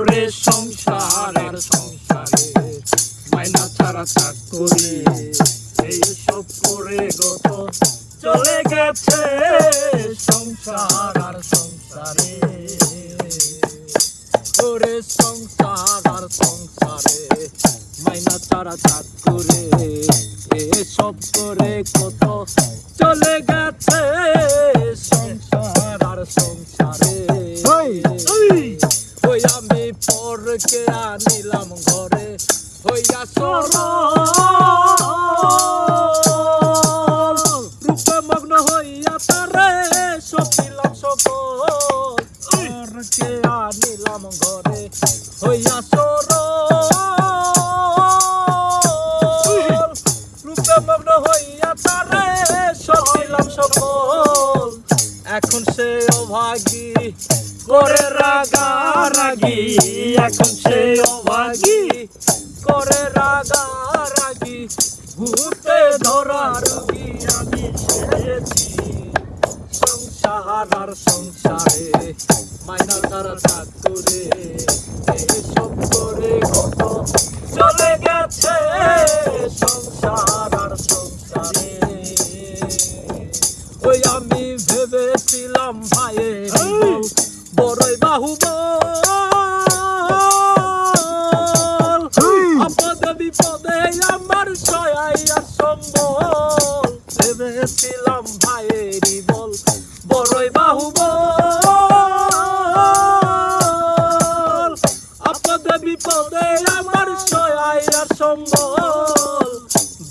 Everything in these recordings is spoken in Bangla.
করে সংসার আর সংসারে মাইনা ছাড়া চাকরি এইসব করে গত চলে গেছে সংসার আর সংসারে করে সংসার আর সংসারে মাইনা ছাড়া চাকরি এসব করে কত চলে গেছে সংসার আর সংসারে ওই আমি পরকে আনিলাম ঘরে হইয়া সরল রূপে মগ্ন হইয়া তারে সব দিলাম সকল পরকে আনিলাম ঘরে হইয়া সরল রূপে মগ্ন হইয়া তারে সব দিলাম সকল এখন সে অভাগী করে রাগারাগি এখন সে অভাগী করে রাগারাগি ভূতে ধরা রোগী আমি সেরেছি সংসার আর সংসারে মাইনা ছাড়া চাকরি এসব করে কত চলে গেছে সংসার আর সংসারে ওই আমি ভেবেছিলাম ভাইয়ের বড়ই বাহুবল আপদে বিপদে আমার সহায় আর সম্বল ভেবেছিলাম ভাইয়েরই বল বড়ই বাহুবল আপদে বিপদে আমার সহায় আর সম্বল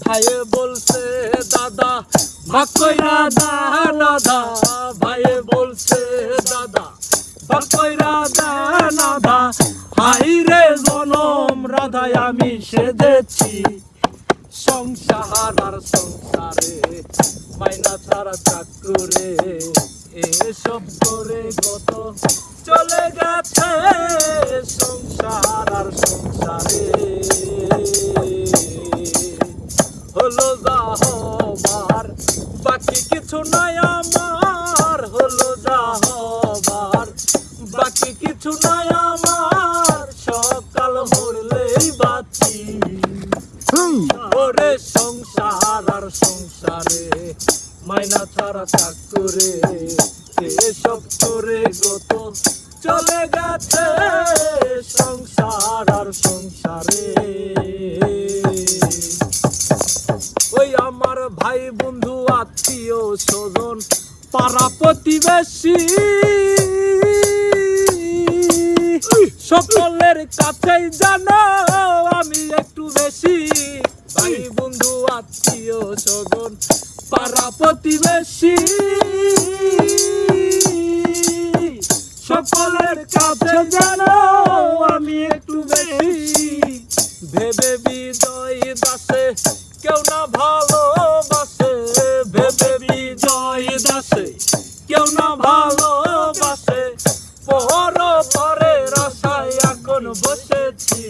ভাইয়ে বলছে দাদা ভাগ কইরা দানাদা ভাইয়ে বলছে দাদা ভাগ কইরা দানাদা হাই রে জনম রাধায় আমি সেজেছি সংসার আর সংসারে মাইনা ছাড়া চাকরি এসব করে গত চলে গেছে সংসার আর সংসারে হলো যা হবার বাকি কিছু নাই আমার হলো যা হবার বাকি কিছু নাই আমার সকাল হলেই বাঁচি ওরে সংসার আর সংসারে মাইনা ছাড়া চাকরি এসব করে গত চলে গেছে সংসার আর সংসারে ওই আমার ভাই বন্ধু আত্মীয় স্বজন পাড়া প্রতিবেশী সকলের কাছেই জানো আমি একটু বেশি ভাই বন্ধু আত্মীয় স্বজন পাড়া প্রতিবেশী সকলের কাছে জানো আমি একটু বেশি ভেবে বিজয় দাসে কেউ না ভালোবাসে ভেবে বিজয় দাসে কেউ না ভালোবাসে পর পরের আশায় এখন বসেছি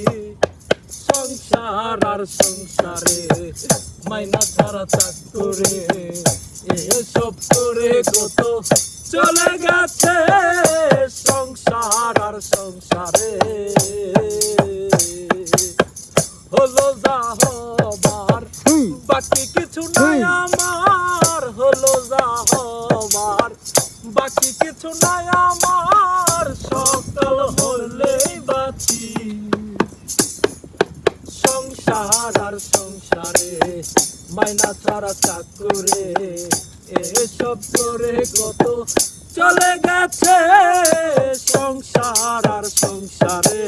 সংসার আর সংসারে মাইনা ছাড়া চাকরি এসব করে কত চলে গেছে সংসার আর সংসারে হলো যা হবার বাকি কিছু নাই আমার হলো যা হবার বাকি কিছু নাই আমার সকাল হলেই বাঁচি সংসার আর সংসারে মাইনা ছাড়া চাকরি এসব করে কত চলে গেছে সংসার আর সংসারে